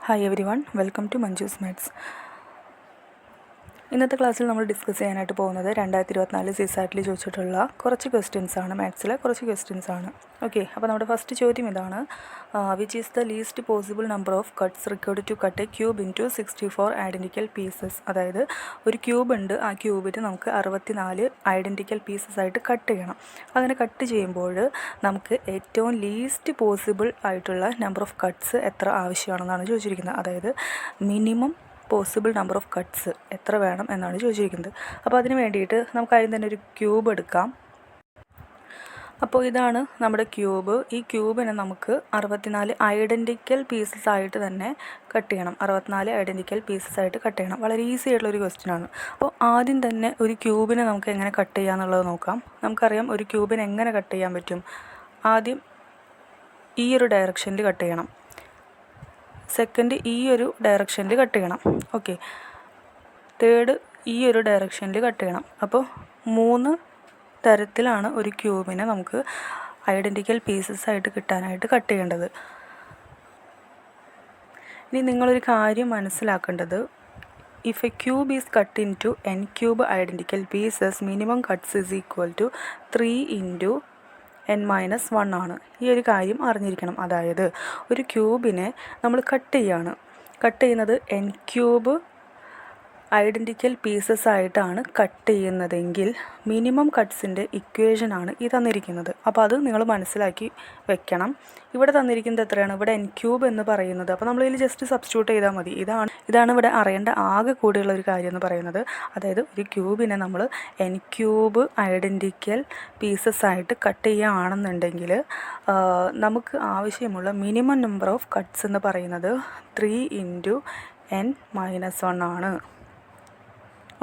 Hi everyone, welcome to Manju's maths. ഇന്നത്തെ ക്ലാസ്സിൽ നമ്മൾ ഡിസ്കസ് ചെയ്യാനായിട്ട് പോകുന്നത് 2024 സിസാറ്റിൽ ചോദിച്ചിട്ടുള്ള കുറച്ച് ക്വസ്റ്റ്യൻസാണ്. മാത്സിലെ കുറച്ച് ക്വസ്റ്റ്യൻസാണ്. ഓക്കെ, അപ്പോൾ നമ്മുടെ ഫസ്റ്റ് ചോദ്യം ഇതാണ്: which is the least possible number of cuts required to cut a cube into 64 identical pieces. അതായത് ഒരു ക്യൂബ് ഉണ്ട്, ആ ക്യൂബിന് നമുക്ക് 64 ഐഡൻറ്റിക്കൽ പീസസ് ആയിട്ട് കട്ട് ചെയ്യണം. അങ്ങനെ കട്ട് ചെയ്യുമ്പോൾ നമുക്ക് ഏറ്റവും ലീസ്റ്റ് പോസിബിൾ ആയിട്ടുള്ള നമ്പർ ഓഫ് കട്ട്സ് എത്ര ആവശ്യമാണെന്നാണ് ചോദിച്ചിരിക്കുന്നത്. അതായത് minimum possible number of cuts എത്ര വേണം എന്നാണ് ചോദിച്ചിരിക്കുന്നത്. അപ്പോൾ അതിന് വേണ്ടിയിട്ട് നമുക്ക് ആദ്യം തന്നെ ഒരു ക്യൂബ് എടുക്കാം. അപ്പോൾ ഇതാണ് നമ്മുടെ ക്യൂബ്. ഈ ക്യൂബിനെ നമുക്ക് 64 ഐഡൻറ്റിക്കൽ പീസസ് ആയിട്ട് തന്നെ കട്ട് ചെയ്യണം. 64 ഐഡൻറ്റിക്കൽ പീസസ് ആയിട്ട് കട്ട് ചെയ്യണം. വളരെ ഈസി ആയിട്ടുള്ളൊരു ക്വസ്റ്റ്യനാണ്. അപ്പോൾ ആദ്യം തന്നെ ഒരു ക്യൂബിനെ നമുക്ക് എങ്ങനെ കട്ട് ചെയ്യാമെന്നുള്ളത് നോക്കാം. നമുക്കറിയാം ഒരു ക്യൂബിനെ എങ്ങനെ കട്ട് ചെയ്യാൻ പറ്റും. ആദ്യം ഈ ഒരു ഡയറക്ഷനിൽ കട്ട് ചെയ്യണം. സെക്കൻഡ് ഈ ഒരു ഡയറക്ഷനിൽ കട്ട് ചെയ്യണം. ഓക്കെ, തേർഡ് ഈ ഒരു ഡയറക്ഷനിൽ കട്ട് ചെയ്യണം. അപ്പോൾ 3 തരത്തിലാണ് ഒരു ക്യൂബിനെ നമുക്ക് ഐഡൻറ്റിക്കൽ പീസസ് ആയിട്ട് കിട്ടാനായിട്ട് കട്ട് ചെയ്യേണ്ടത്. ഇനി നിങ്ങളൊരു കാര്യം മനസ്സിലാക്കേണ്ടത്, if a cube is cut into n cube identical pieces, minimum cuts is equal to 3 into n-1 ആണ്. ഈ ഒരു കാര്യം അറിഞ്ഞിരിക്കണം. അതായത് ഒരു ക്യൂബിനെ നമ്മൾ കട്ട് ചെയ്യുന്നത് n ക്യൂബ് ഐഡൻറ്റിക്കൽ പീസസ് ആയിട്ടാണ് കട്ട് ചെയ്യുന്നതെങ്കിൽ മിനിമം കട്ട്സിൻ്റെ ഇക്വേഷനാണ് ഈ തന്നിരിക്കുന്നത്. അപ്പോൾ അത് നിങ്ങൾ മനസ്സിലാക്കി വെക്കണം. ഇവിടെ തന്നിരിക്കുന്നത് എത്രയാണ്? ഇവിടെ n ക്യൂബ് എന്ന് പറയുന്നത്. അപ്പോൾ നമ്മൾ ഇതിൽ ജസ്റ്റ് സബ്സ്റ്റിറ്റ്യൂട്ട് ചെയ്താൽ മതി. ഇതാണ് ഇവിടെ അറിയേണ്ട ആകെ കൂടിയുള്ള ഒരു കാര്യം എന്ന് പറയുന്നത്. അതായത് ഒരു ക്യൂബിനെ നമ്മൾ n ക്യൂബ് ഐഡൻറ്റിക്കൽ പീസസ് ആയിട്ട് കട്ട് ചെയ്യുകയാണെന്നുണ്ടെങ്കിൽ നമുക്ക് ആവശ്യമുള്ള മിനിമം നമ്പർ ഓഫ് കട്ട്സ് എന്ന് പറയുന്നത് 3 ഇൻറ്റു n-1 ആണ്.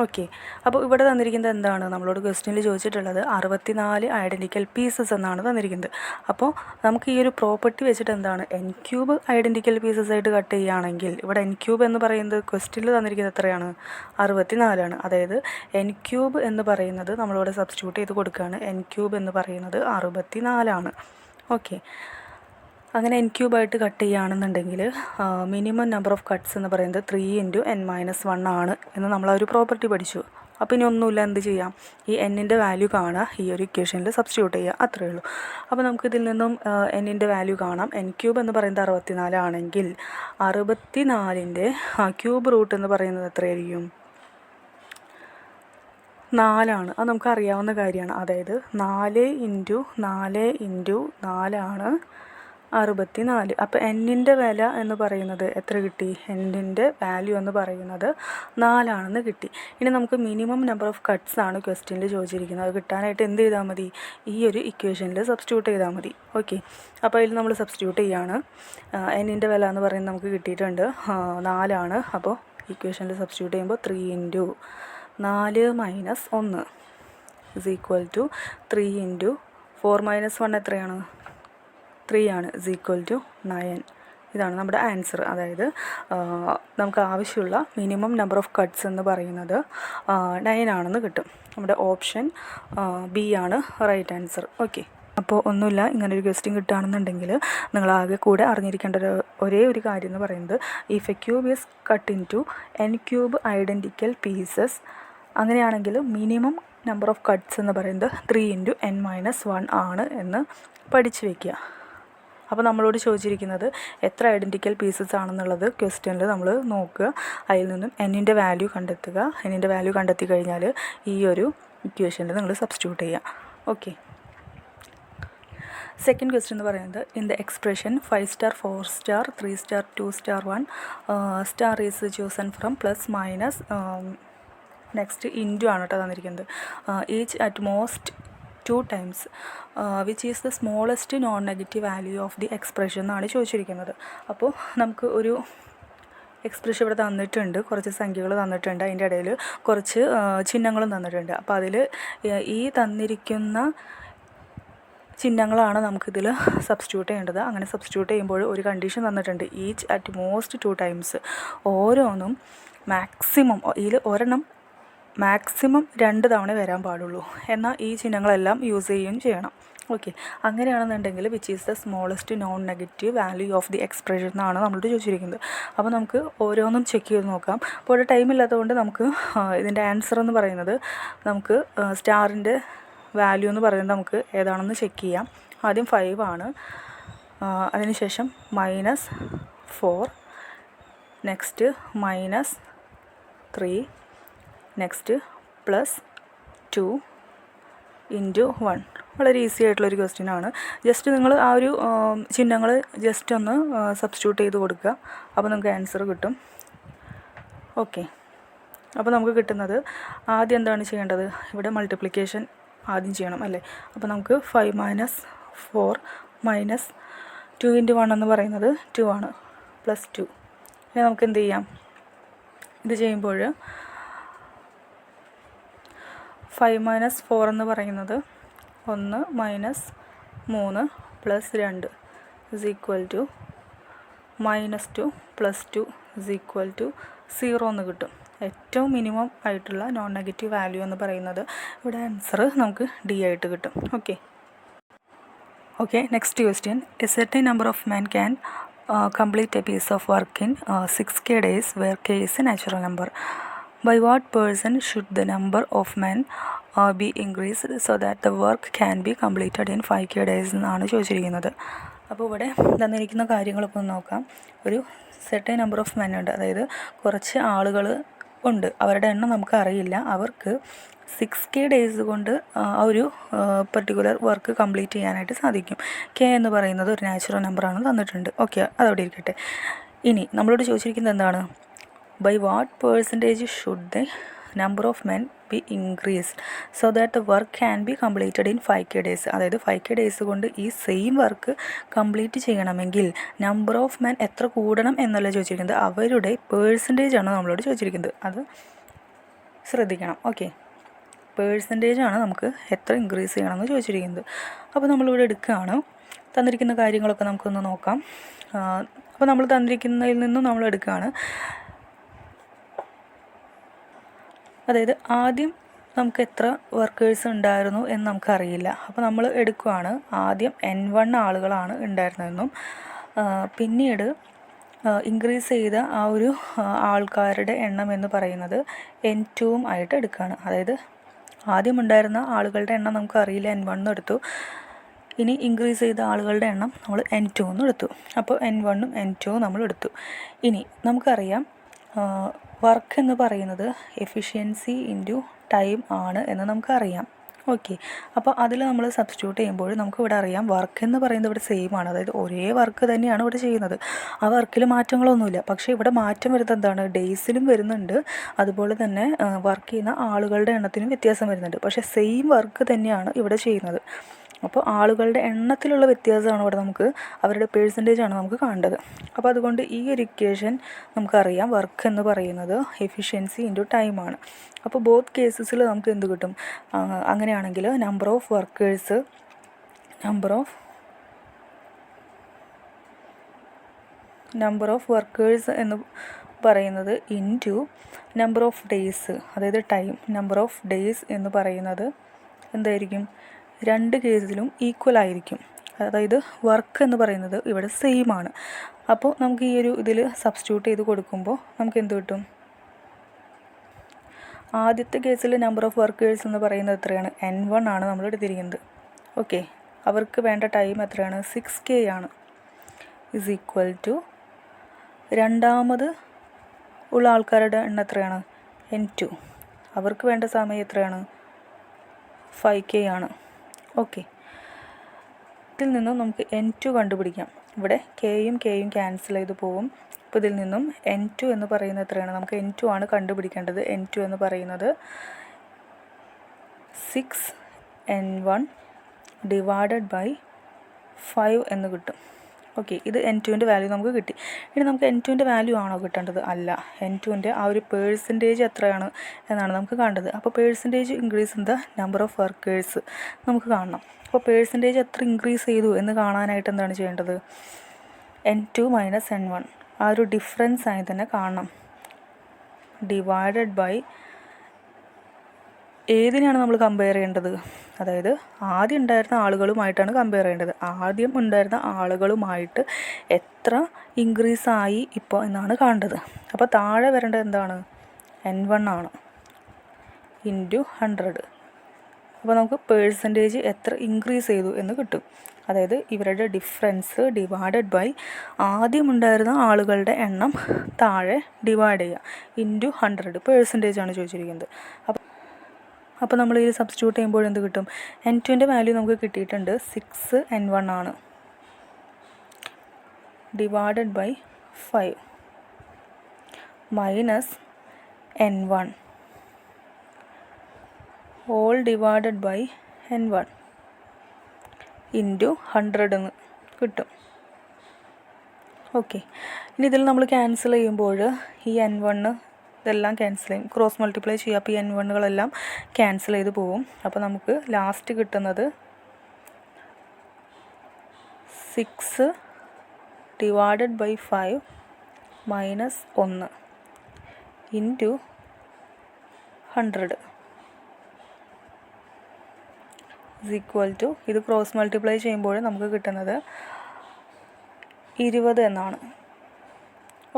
ഓക്കെ, അപ്പോൾ ഇവിടെ തന്നിരിക്കുന്നത് എന്താണ്? നമ്മളോട് ക്വസ്റ്റ്യനിൽ ചോദിച്ചിട്ടുള്ളത് 64 ഐഡൻറ്റിക്കൽ പീസസ് എന്നാണ് തന്നിരിക്കുന്നത്. അപ്പോൾ നമുക്ക് ഈ ഒരു പ്രോപ്പർട്ടി വെച്ചിട്ട് എന്താണ്, n ക്യൂബ് ഐഡൻറ്റിക്കൽ പീസസ് ആയിട്ട് കട്ട് ചെയ്യുകയാണെങ്കിൽ ഇവിടെ n ക്യൂബ് എന്ന് പറയുന്നത് ക്വസ്റ്റ്യനിൽ തന്നിരിക്കുന്നത് എത്രയാണ്? 64 ആണ്. അതായത് n ക്യൂബ് എന്ന് പറയുന്നത് നമ്മളിവിടെ സബ്സ്റ്റിറ്റ്യൂട്ട് ചെയ്ത് കൊടുക്കുകയാണ്. n ക്യൂബ് എന്ന് പറയുന്നത് 64 ആണ്. ഓക്കെ, അങ്ങനെ n ക്യൂബായിട്ട് കട്ട് ചെയ്യുകയാണെന്നുണ്ടെങ്കിൽ മിനിമം നമ്പർ ഓഫ് കട്ട്സ് എന്ന് പറയുന്നത് 3 ഇൻറ്റു n-1 ആണ് എന്ന് നമ്മൾ ആ ഒരു പ്രോപ്പർട്ടി പഠിച്ചു. അപ്പോൾ ഇനി ഒന്നുമില്ല, എന്ത് ചെയ്യാം? ഈ n-ൻ്റെ വാല്യൂ കാണുക, ഈ ഒരു ഇക്വേഷനിൽ സബ്സ്റ്റിറ്റ്യൂട്ട് ചെയ്യുക, അത്രയേ ഉള്ളൂ. അപ്പോൾ നമുക്കിതിൽ നിന്നും n-ൻ്റെ വാല്യൂ കാണാം. n ക്യൂബ് എന്ന് പറയുന്നത് 64 ആണെങ്കിൽ 64ൻ്റെ ക്യൂബ് റൂട്ട് എന്ന് പറയുന്നത് എത്രയായിരിക്കും? 4 ആണ്. അത് നമുക്ക് അറിയാവുന്ന കാര്യമാണ്. അതായത് 4 ഇൻറ്റു 4 ഇൻറ്റു 4 ആണ് 64. അപ്പോൾ n-ൻ്റെ വില എന്ന് പറയുന്നത് എത്ര കിട്ടി? n-ൻ്റെ വാല്യൂ എന്ന് പറയുന്നത് 4 ആണെന്ന് കിട്ടി. ഇനി നമുക്ക് മിനിമം നമ്പർ ഓഫ് കട്ട്സ് ആണ് ക്വസ്റ്റ്യനിൽ ചോദിച്ചിരിക്കുന്നത്. അത് കിട്ടാനായിട്ട് എന്ത് ചെയ്താൽ മതി? ഈ ഒരു ഇക്വേഷനിൽ സബ്സ്റ്റിറ്റ്യൂട്ട് ചെയ്താൽ മതി. ഓക്കെ, അപ്പോൾ അതിൽ നമ്മൾ സബ്സ്റ്റിറ്റ്യൂട്ട് ചെയ്യുകയാണ്. n-ൻ്റെ വില എന്ന് പറയുന്നത് നമുക്ക് കിട്ടിയിട്ടുണ്ട് 4 ആണ്. അപ്പോൾ ഇക്വേഷനിൽ സബ്സ്റ്റിറ്റ്യൂട്ട് ചെയ്യുമ്പോൾ 3 into 4 minus 1 is equal to 3 into 4 minus 1 എത്രയാണ്? 3 ആണ്, ഇസ് ഈക്വൽ ടു 9. ഇതാണ് നമ്മുടെ ആൻസർ. അതായത് നമുക്ക് ആവശ്യമുള്ള മിനിമം നമ്പർ ഓഫ് കട്ട്സ് എന്ന് പറയുന്നത് 9 ആണെന്ന് കിട്ടും. നമ്മുടെ ഓപ്ഷൻ ബി ആണ് റൈറ്റ് ആൻസർ. ഓക്കെ, അപ്പോൾ ഒന്നുമില്ല, ഇങ്ങനൊരു ക്വസ്റ്റ്യൻ കിട്ടുകയാണെന്നുണ്ടെങ്കിൽ നിങ്ങൾ ആകെ കൂടെ അറിഞ്ഞിരിക്കേണ്ട ഒരേ ഒരു കാര്യം എന്ന് പറയുന്നത്, if a cube is cut into n cube identical pieces, അങ്ങനെയാണെങ്കിൽ മിനിമം നമ്പർ ഓഫ് കട്ട്സ് എന്ന് പറയുന്നത് 3 ഇൻറ്റു n-1 ആണ് എന്ന് പഠിച്ചു വയ്ക്കുക. അപ്പോൾ നമ്മളോട് ചോദിച്ചിരിക്കുന്നത് എത്ര ഐഡൻറ്റിക്കൽ പീസസ് ആണെന്നുള്ളത് ക്വസ്റ്റ്യനിൽ നമ്മൾ നോക്കുക. അതിൽ നിന്നും n-ൻ്റെ വാല്യൂ കണ്ടെത്തുക. n-ൻ്റെ വാല്യൂ കണ്ടെത്തി കഴിഞ്ഞാൽ ഈ ഒരു ഇക്വേഷനിൽ നിങ്ങൾ സബ്സ്റ്റിറ്റ്യൂട്ട് ചെയ്യുക. ഓക്കെ, സെക്കൻഡ് ക്വസ്റ്റ്യൻ എന്ന് പറയുന്നത്, in the expression 5 star 4 star 3 star 2 star 1 star is chosen from plus minus next into ആണ് കേട്ടോ തന്നിരിക്കുന്നത്. Each at most 2 times which is the smallest non negative value of the expression എന്നാണ് ചോദിച്ചിരിക്കുന്നത്. അപ്പോൾ നമുക്ക് ഒരു എക്സ്പ്രഷൻ ഇവിടെ തന്നിട്ടുണ്ട്, കുറച്ച് സംഖ്യകൾ തന്നിട്ടുണ്ട്, അതിൻ്റെ ഇടയിൽ കുറച്ച് ചിഹ്നങ്ങളും തന്നിട്ടുണ്ട്. അപ്പോൾ അതിൽ ഈ തന്നിരിക്കുന്ന ചിഹ്നങ്ങളാണ് നമുക്കിതിൽ സബ്സ്റ്റിറ്റ്യൂട്ട് ചെയ്യേണ്ടത്. അങ്ങനെ സബ്സ്റ്റിറ്റ്യൂട്ട് ചെയ്യുമ്പോൾ ഒരു കണ്ടീഷൻ തന്നിട്ടുണ്ട്, ഈച്ച് അറ്റ് മോസ്റ്റ് 2 times. ഓരോന്നും മാക്സിമം, ഇതിൽ ഒരെണ്ണം മാക്സിമം 2 തവണ വരാൻ പാടുള്ളൂ. എന്നാൽ ഈ ചിഹ്നങ്ങളെല്ലാം യൂസ് ചെയ്യുകയും ചെയ്യണം. ഓക്കെ, അങ്ങനെയാണെന്നുണ്ടെങ്കിൽ which is the smallest non negative value of the expression എന്നാണ് നമ്മളോട് ചോദിച്ചിരിക്കുന്നത്. അപ്പോൾ നമുക്ക് ഓരോന്നും ചെക്ക് ചെയ്ത് നോക്കാം. അപ്പോൾ ഇവിടെ ടൈം ഇല്ലാത്തതുകൊണ്ട് നമുക്ക് ഇതിൻ്റെ ആൻസർ എന്ന് പറയുന്നത് നമുക്ക് സ്റ്റാറിൻ്റെ വാല്യൂ എന്ന് പറയുന്നത് നമുക്ക് ഏതാണെന്ന് ചെക്ക് ചെയ്യാം. ആദ്യം 5 ആണ്, അതിനുശേഷം -4, നെക്സ്റ്റ് -3, നെക്സ്റ്റ് +2 × 1. വളരെ ഈസി ആയിട്ടുള്ളൊരു ക്വസ്റ്റ്യൻ ആണ്. ജസ്റ്റ് നിങ്ങൾ ആ ഒരു ചിഹ്നങ്ങൾ ജസ്റ്റ് ഒന്ന് സബ്സ്റ്റിറ്റ്യൂട്ട് ചെയ്ത് കൊടുക്കുക, അപ്പോൾ നമുക്ക് ആൻസർ കിട്ടും. ഓക്കെ, അപ്പോൾ നമുക്ക് കിട്ടുന്നത് ആദ്യം എന്താണ് ചെയ്യേണ്ടത്, ഇവിടെ മൾട്ടിപ്ലിക്കേഷൻ ആദ്യം ചെയ്യണം അല്ലേ. അപ്പോൾ നമുക്ക് 5 - 4 - 2 × 1 എന്ന് പറയുന്നത് 2 ആണ്, +2. ഇനി നമുക്ക് എന്ത് ചെയ്യാം, ഇത് ചെയ്യുമ്പോൾ 5 - 4 എന്ന് പറയുന്നത് 1 - 3 + 2 = -2 + 2 = 0 എന്ന് കിട്ടും. ഏറ്റവും മിനിമം ആയിട്ടുള്ള നോൺ നെഗറ്റീവ് വാല്യൂ എന്ന് പറയുന്നത് ഇവിടെ ആൻസർ നമുക്ക് D ആയിട്ട് കിട്ടും. Okay, next question. A certain number of men can complete a piece of work in 6k days where k is a natural number. By what person should the number of men be increased so that the work can be completed in 5k days എന്നാണ് ചോദിച്ചിരിക്കുന്നത്. അപ്പോൾ ഇവിടെ തന്നിരിക്കുന്ന കാര്യങ്ങളൊക്കെ ഒന്ന് നോക്കാം. ഒരു certain number of men ഉണ്ട്, അതായത് കുറച്ച് ആളുകൾ ഉണ്ട്, അവരുടെ എണ്ണം നമുക്ക് അറിയില്ല. അവർക്ക് 6k ഡേയ്സ് കൊണ്ട് ആ ഒരു പെർട്ടിക്കുലർ വർക്ക് കംപ്ലീറ്റ് ചെയ്യാനായിട്ട് സാധിക്കും. കെ എന്ന് പറയുന്നത് ഒരു നാച്ചുറൽ നമ്പറാണ് തന്നിട്ടുണ്ട്. ഓക്കെ, അതവിടെ ഇരിക്കട്ടെ. ഇനി നമ്മളോട് ചോദിച്ചിരിക്കുന്നത് എന്താണ്, by what percentage should the number of men be increased so that the work can be completed in 5k days. അതായത് 5k ഡേയ്സ് കൊണ്ട് ഈ സെയിം വർക്ക് കംപ്ലീറ്റ് ചെയ്യണമെങ്കിൽ നമ്പർ ഓഫ് മെൻ എത്ര കൂടണം എന്നല്ല ചോദിച്ചിരിക്കുന്നത്, അവരുടെ പേഴ്സൻറ്റേജ് ആണ് നമ്മളോട് ചോദിച്ചിരിക്കുന്നത്. അത് ശ്രദ്ധിക്കണം. ഓക്കെ, പേഴ്സൻറ്റേജ് ആണ് നമുക്ക് എത്ര ഇൻക്രീസ് ചെയ്യണമെന്ന് ചോദിച്ചിരിക്കുന്നത്. അപ്പോൾ നമ്മളിവിടെ എടുക്കുകയാണ്. തന്നിരിക്കുന്ന കാര്യങ്ങളൊക്കെ നമുക്കൊന്ന് നോക്കാം. അപ്പോൾ നമ്മൾ തന്നിരിക്കുന്നതിൽ നിന്നും നമ്മൾ എടുക്കുകയാണ്. അതായത് ആദ്യം നമുക്ക് എത്ര വർക്കേഴ്സ് ഉണ്ടായിരുന്നു എന്ന് നമുക്കറിയില്ല. അപ്പോൾ നമ്മൾ എടുക്കുകയാണ്, ആദ്യം N1 ആളുകളാണ് ഉണ്ടായിരുന്നതെന്നും പിന്നീട് ഇൻക്രീസ് ചെയ്ത ആ ഒരു ആൾക്കാരുടെ എണ്ണം എന്ന് പറയുന്നത് N2 ആയിട്ട് എടുക്കുകയാണ്. അതായത് ആദ്യം ഉണ്ടായിരുന്ന ആളുകളുടെ എണ്ണം നമുക്ക് അറിയില്ല, N1 എടുത്തു. ഇനി ഇൻക്രീസ് ചെയ്ത ആളുകളുടെ എണ്ണം നമ്മൾ N2 എടുത്തു. അപ്പോൾ N1 N2 നമ്മൾ എടുത്തു. ഇനി നമുക്കറിയാം വർക്ക് എന്ന് പറയുന്നത് എഫിഷ്യൻസി ഇൻറ്റു ടൈം ആണ് എന്ന് നമുക്കറിയാം. ഓക്കെ, അപ്പോൾ അതിൽ നമ്മൾ സബ്സ്റ്റിറ്റ്യൂട്ട് ചെയ്യുമ്പോൾ നമുക്ക് ഇവിടെ അറിയാം വർക്ക് എന്ന് പറയുന്നത് ഇവിടെ സെയിം ആണ്, അതായത് ഒരേ വർക്ക് തന്നെയാണ് ഇവിടെ ചെയ്യുന്നത്. ആ വർക്കിൽ മാറ്റങ്ങളൊന്നുമില്ല. പക്ഷേ ഇവിടെ മാറ്റം വരുന്നത് എന്താണ്, ഡേയ്സിലും വരുന്നുണ്ട്, അതുപോലെ തന്നെ വർക്ക് ചെയ്യുന്ന ആളുകളുടെ എണ്ണത്തിനും വ്യത്യാസം വരുന്നുണ്ട്. പക്ഷേ സെയിം വർക്ക് തന്നെയാണ് ഇവിടെ ചെയ്യുന്നത്. അപ്പോൾ ആളുകളുടെ എണ്ണത്തിലുള്ള വ്യത്യാസമാണ് ഇവിടെ നമുക്ക്, അവരുടെ പേഴ്സൻറ്റേജാണ് നമുക്ക് കാണേണ്ടത്. അപ്പോൾ അതുകൊണ്ട് ഈ ഒരു ഇക്വേഷൻ നമുക്കറിയാം വർക്ക് എന്ന് പറയുന്നത് എഫിഷ്യൻസി ഇൻറ്റു ടൈമാണ്. അപ്പോൾ ബോത്ത് കേസസിൽ നമുക്ക് എന്ത് കിട്ടും, അങ്ങനെയാണെങ്കിൽ നമ്പർ ഓഫ് വർക്കേഴ്സ് എന്ന് പറയുന്നത് ഇൻറ്റു നമ്പർ ഓഫ് ഡേയ്സ്, അതായത് ടൈം. നമ്പർ ഓഫ് ഡേയ്സ് എന്ന് പറയുന്നത് എന്തായിരിക്കും, രണ്ട് കേസിലും ഈക്വൽ ആയിരിക്കും. അതായത് വർക്ക് എന്ന് പറയുന്നത് ഇവിടെ സെയിം ആണ്. അപ്പോൾ നമുക്ക് ഈ ഒരു ഇതിൽ സബ്സ്റ്റിറ്റ്യൂട്ട് ചെയ്ത് കൊടുക്കുമ്പോൾ നമുക്ക് എന്ത് കിട്ടും, ആദ്യത്തെ കേസിൽ നമ്പർ ഓഫ് വർക്കേഴ്സ് എന്ന് പറയുന്നത് എത്രയാണ്, N1 ആണ് നമ്മൾ എടുത്തിരിക്കുന്നത്. ഓക്കെ, അവർക്ക് വേണ്ട ടൈം എത്രയാണ്, 6k ആണ്. ഇസ് ഈക്വൽ ടു രണ്ടാമത് ഉള്ള ആൾക്കാരുടെ എണ്ണം എത്രയാണ്, N2. അവർക്ക് വേണ്ട സമയം എത്രയാണ്, 5k ആണ്. ഓക്കെ, ഇതിൽ നിന്നും നമുക്ക് N2 കണ്ടുപിടിക്കാം. ഇവിടെ കെയും ക്യാൻസൽ ചെയ്ത് പോവും. അപ്പോൾ ഇതിൽ നിന്നും N2 എന്ന് പറയുന്നത് എത്രയാണ്, നമുക്ക് N2 ആണ് കണ്ടുപിടിക്കേണ്ടത്. N2 എന്ന് പറയുന്നത് 6N1 / 5 എന്ന് കിട്ടും. ഓക്കെ, ഇത് N2ൻ്റെ വാല്യൂ നമുക്ക് കിട്ടി. ഇനി നമുക്ക് N2ൻ്റെ വാല്യൂ ആണോ കിട്ടേണ്ടത്, അല്ല, N2ൻ്റെ ആ ഒരു പേഴ്സൻറ്റേജ് എത്രയാണ് എന്നാണ് നമുക്ക് കാണേണ്ടത്. അപ്പോൾ percentage increase in the number of workers നമുക്ക് കാണണം. അപ്പോൾ പേഴ്സൻറ്റേജ് എത്ര ഇൻക്രീസ് ചെയ്തു എന്ന് കാണാനായിട്ട് എന്താണ് ചെയ്യേണ്ടത്, N2 - N1 ആ ഒരു ഡിഫറൻസ് ആയി തന്നെ കാണണം, / ഏതിനെയാണ് നമ്മൾ കമ്പയർ ചെയ്യേണ്ടത്? അതായത് ആദ്യം ഉണ്ടായിരുന്ന ആളുകളുമായിട്ടാണ് കമ്പയർ ചെയ്യേണ്ടത്. ആദ്യം ഉണ്ടായിരുന്ന ആളുകളുമായിട്ട് എത്ര ഇൻക്രീസ് ആയി ഇപ്പോൾ എന്നാണ് കാണേണ്ടത്. അപ്പോൾ താഴെ വരേണ്ടത് എന്താണ്? N1 ആണ് ഇൻറ്റു 100. അപ്പോൾ നമുക്ക് പേഴ്സൻറ്റേജ് എത്ര ഇൻക്രീസ് ചെയ്തു എന്ന് കിട്ടും. അതായത് ഇവരുടെ ഡിഫറൻസ് ഡിവൈഡഡ് ബൈ ആദ്യം ഉണ്ടായിരുന്ന ആളുകളുടെ എണ്ണം താഴെ ഡിവൈഡ് ചെയ്യുക ഇൻറ്റു 100. പേഴ്സൻറ്റേജ് ആണ് ചോദിച്ചിരിക്കുന്നത്. അപ്പോൾ നമ്മൾ ഇത് സബ്സ്റ്റിറ്റ്യൂട്ട് ചെയ്യുമ്പോൾ എന്ത് കിട്ടും? N2ൻ്റെ വാല്യൂ നമുക്ക് കിട്ടിയിട്ടുണ്ട് 6N1 ആണ് divided by 5 minus N1 all divided by N1 into 100 എന്ന് കിട്ടും. ഓക്കെ, ഇനി ഇതിൽ നമ്മൾ ക്യാൻസൽ ചെയ്യുമ്പോൾ ഈ N1 ഇതെല്ലാം ക്യാൻസൽ ചെയ്യും. ക്രോസ് മൾട്ടിപ്ലൈ ചെയ്യുക. അപ്പോൾ ഈ N1കളെല്ലാം ക്യാൻസൽ ചെയ്ത് പോവും. അപ്പോൾ നമുക്ക് ലാസ്റ്റ് കിട്ടുന്നത് 6 divided by 5 minus 1 into 100 is equal to, ഇത് ക്രോസ് മൾട്ടിപ്ലൈ ചെയ്യുമ്പോൾ നമുക്ക് കിട്ടുന്നത് 20 എന്നാണ്.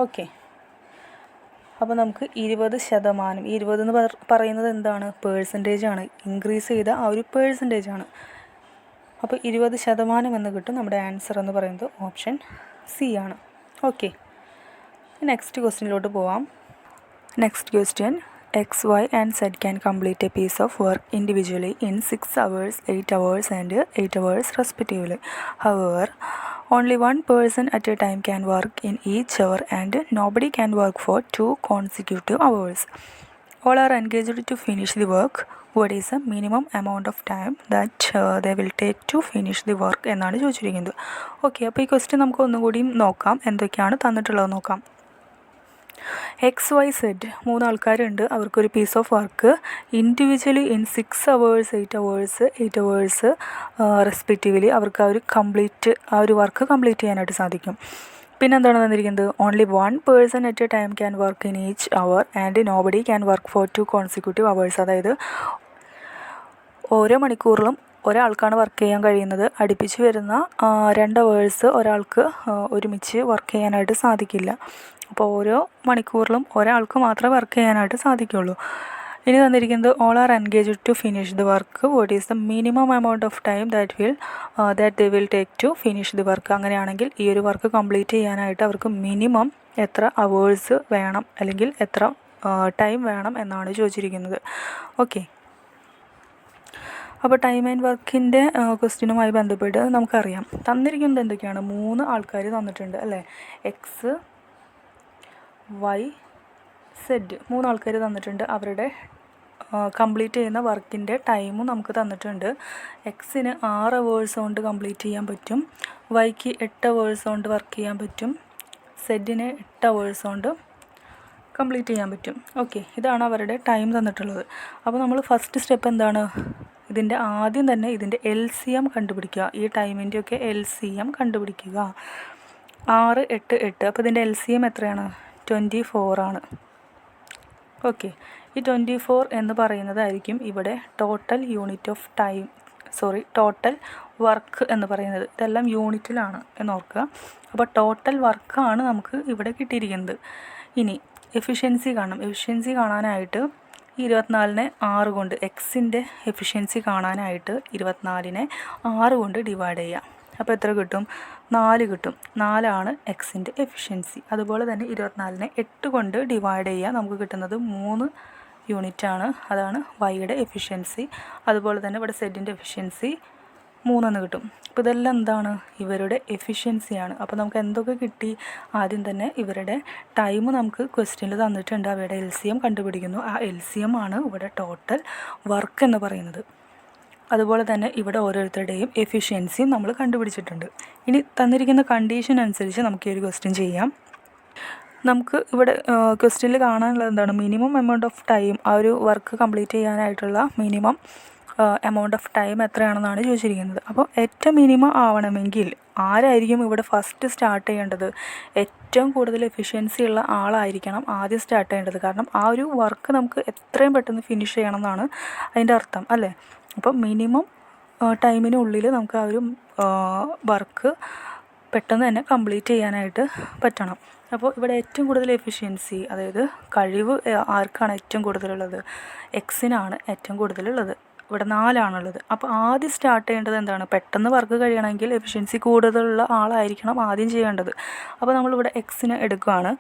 ഓക്കെ, അപ്പോൾ നമുക്ക് 20%, 20 എന്ന് പറയുന്നത് എന്താണ്? പേഴ്സൻറ്റേജ് ആണ്. ഇൻക്രീസ് ചെയ്ത ആ ഒരു പേഴ്സൻറ്റേജ് ആണ്. അപ്പോൾ 20% എന്ന് കിട്ടും. നമ്മുടെ ആൻസർ എന്ന് പറയുന്നത് ഓപ്ഷൻ സി ആണ്. ഓക്കെ, നെക്സ്റ്റ് ക്വസ്റ്റ്യനിലോട്ട് പോവാം. Next question, X, Y and Z can complete a piece of work individually in 6 hours, 8 hours and 8 hours respectively. However, only one person at a time can work in each hour and nobody can work for 2 consecutive hours. All are engaged to finish the work. What is the minimum amount of time that they will take to finish the work എന്നാണ് ചോദിച്ചിരിക്കുന്നത്. Okay, അപ്പോൾ ഈ question നമുക്ക് ഒന്നുകൂടി നോക്കാം. എന്തൊക്കെയാണ് തന്നിട്ടുള്ളത് നോക്കാം. XYZ 3 ആൾക്കാരുണ്ട്. അവർക്കൊരു piece of work individually in 6 hours, 8 hours, 8 hours respectively അവർക്ക് ആ ഒരു വർക്ക് കംപ്ലീറ്റ് ചെയ്യാനായിട്ട് സാധിക്കും. പിന്നെ എന്താണ് തന്നിരിക്കുന്നത്? Only one person at a time can work in each hour and nobody can work for 2 consecutive hours. അതായത് ഓരോ മണിക്കൂറിലും ഒരാൾക്കാണ് വർക്ക് ചെയ്യാൻ കഴിയുന്നത്. അടുപ്പിച്ച് വരുന്ന 2 hours ഒരാൾക്ക് ഒരുമിച്ച് വർക്ക് ചെയ്യാനായിട്ട് സാധിക്കില്ല. അപ്പോൾ ഓരോ മണിക്കൂറിലും ഒരാൾക്ക് മാത്രമേ വർക്ക് ചെയ്യാനായിട്ട് സാധിക്കുകയുള്ളൂ. ഇനി തന്നിരിക്കുന്നത് all are engaged to finish the work. What is the minimum amount of time that they will take to finish the work. അങ്ങനെയാണെങ്കിൽ ഈ ഒരു വർക്ക് കംപ്ലീറ്റ് ചെയ്യാനായിട്ട് അവർക്ക് മിനിമം എത്ര അവേഴ്സ് വേണം അല്ലെങ്കിൽ എത്ര ടൈം വേണം എന്നാണ് ചോദിച്ചിരിക്കുന്നത്. ഓക്കെ, അപ്പോൾ ടൈം ആൻഡ് വർക്കിൻ്റെ ക്വസ്റ്റ്യനുമായി ബന്ധപ്പെട്ട് നമുക്കറിയാം തന്നിരിക്കുന്നത് എന്തൊക്കെയാണ്? 3 ആൾക്കാർ തന്നിട്ടുണ്ട് അല്ലേ? എക്സ്, വൈ, സെഡ് 3 ആൾക്കാർ തന്നിട്ടുണ്ട്. അവരുടെ കംപ്ലീറ്റ് ചെയ്യുന്ന വർക്കിൻ്റെ ടൈമും നമുക്ക് തന്നിട്ടുണ്ട്. എക്സിന് 6 hours കൊണ്ട് കംപ്ലീറ്റ് ചെയ്യാൻ പറ്റും. വൈക്ക് 8 hours കൊണ്ട് വർക്ക് ചെയ്യാൻ പറ്റും. സെഡിന് 8 hours കൊണ്ട് കംപ്ലീറ്റ് ചെയ്യാൻ പറ്റും. ഓക്കെ, ഇതാണ് അവരുടെ ടൈം തന്നിട്ടുള്ളത്. അപ്പോൾ നമ്മൾ ഫസ്റ്റ് സ്റ്റെപ്പ് എന്താണ്? ഇതിൻ്റെ ആദ്യം തന്നെ ഇതിൻ്റെ LCM കണ്ടുപിടിക്കുക. ഈ ടൈമിൻ്റെയൊക്കെ LCM കണ്ടുപിടിക്കുക. 6, 8, 8. അപ്പോൾ ഇതിൻ്റെ LCM എത്രയാണ്? 24 ആണ്. ഓക്കെ, ഈ 24 എന്ന് പറയുന്നതായിരിക്കും ഇവിടെ total unit of time, total work എന്ന് പറയുന്നത്. ഇതെല്ലാം യൂണിറ്റിലാണ് എന്നോർക്കുക. അപ്പോൾ ടോട്ടൽ വർക്കാണ് നമുക്ക് ഇവിടെ കിട്ടിയിരിക്കുന്നത്. ഇനി എഫിഷ്യൻസി കാണണം. എഫിഷ്യൻസി കാണാനായിട്ട് 24നെ 6 കൊണ്ട്, എക്സിൻ്റെ എഫിഷ്യൻസി കാണാനായിട്ട് 24നെ 6 കൊണ്ട് ഡിവൈഡ് ചെയ്യാം. അപ്പോൾ എത്ര കിട്ടും? 4 കിട്ടും. 4 എക്സിൻ്റെ എഫിഷ്യൻസി. അതുപോലെ തന്നെ 24നെ 8 കൊണ്ട് ഡിവൈഡ് ചെയ്യുക. നമുക്ക് കിട്ടുന്നത് 3 യൂണിറ്റാണ്. അതാണ് വൈയുടെ എഫിഷ്യൻസി. അതുപോലെ തന്നെ ഇവിടെ സെഡിൻ്റെ എഫിഷ്യൻസി 3 കിട്ടും. അപ്പോൾ ഇതെല്ലാം എന്താണ്? ഇവരുടെ എഫിഷ്യൻസിയാണ്. അപ്പോൾ നമുക്ക് എന്തൊക്കെ കിട്ടി? ആദ്യം തന്നെ ഇവരുടെ ടൈം നമുക്ക് ക്വസ്റ്റ്യനിൽ തന്നിട്ടുണ്ട്. അവയുടെ LCM കണ്ടുപിടിക്കുന്നു. ആ LCM ആണ് ഇവിടെ ടോട്ടൽ വർക്ക് എന്ന് പറയുന്നത്. അതുപോലെ തന്നെ ഇവിടെ ഓരോരുത്തരുടെയും എഫിഷ്യൻസിയും നമ്മൾ കണ്ടുപിടിച്ചിട്ടുണ്ട്. ഇനി തന്നിരിക്കുന്ന കണ്ടീഷൻ അനുസരിച്ച് നമുക്ക് ഈ ഒരു ക്വസ്റ്റ്യൻ ചെയ്യാം. നമുക്ക് ഇവിടെ ക്വസ്റ്റ്യനിൽ കാണാനുള്ളത് എന്താണ്? മിനിമം എമൗണ്ട് ഓഫ് ടൈം, ആ ഒരു വർക്ക് കംപ്ലീറ്റ് ചെയ്യാനായിട്ടുള്ള മിനിമം എമൗണ്ട് ഓഫ് ടൈം എത്രയാണെന്നാണ് ചോദിച്ചിരിക്കുന്നത്. അപ്പോൾ ഏറ്റവും മിനിമം ആവണമെങ്കിൽ ആരായിരിക്കും ഇവിടെ ഫസ്റ്റ് സ്റ്റാർട്ട് ചെയ്യേണ്ടത്? ഏറ്റവും കൂടുതൽ എഫിഷ്യൻസി ഉള്ള ആളായിരിക്കണം ആദ്യം സ്റ്റാർട്ട് ചെയ്യേണ്ടത്. കാരണം ആ ഒരു വർക്ക് നമുക്ക് എത്രയും പെട്ടെന്ന് ഫിനിഷ് ചെയ്യണം എന്നാണ് അതിൻ്റെ അർത്ഥം അല്ലേ. അപ്പോൾ മിനിമം ടൈമിനുള്ളിൽ നമുക്ക് ആ ഒരു വർക്ക് പെട്ടെന്ന് തന്നെ കംപ്ലീറ്റ് ചെയ്യാനായിട്ട് പറ്റണം. അപ്പോൾ ഇവിടെ ഏറ്റവും കൂടുതൽ എഫിഷ്യൻസി, അതായത് കഴിവ് ആർക്കാണ് ഏറ്റവും കൂടുതലുള്ളത്? എക്സിനാണ് ഏറ്റവും കൂടുതലുള്ളത്. ഇവിടെ 4 അപ്പോൾ ആദ്യം സ്റ്റാർട്ട് ചെയ്യേണ്ടത് എന്താണ്? പെട്ടെന്ന് വർക്ക് കഴിയണമെങ്കിൽ എഫിഷ്യൻസി കൂടുതലുള്ള ആളായിരിക്കണം ആദ്യം ചെയ്യേണ്ടത്. അപ്പോൾ നമ്മളിവിടെ എക്സിന് എടുക്കുകയാണ്.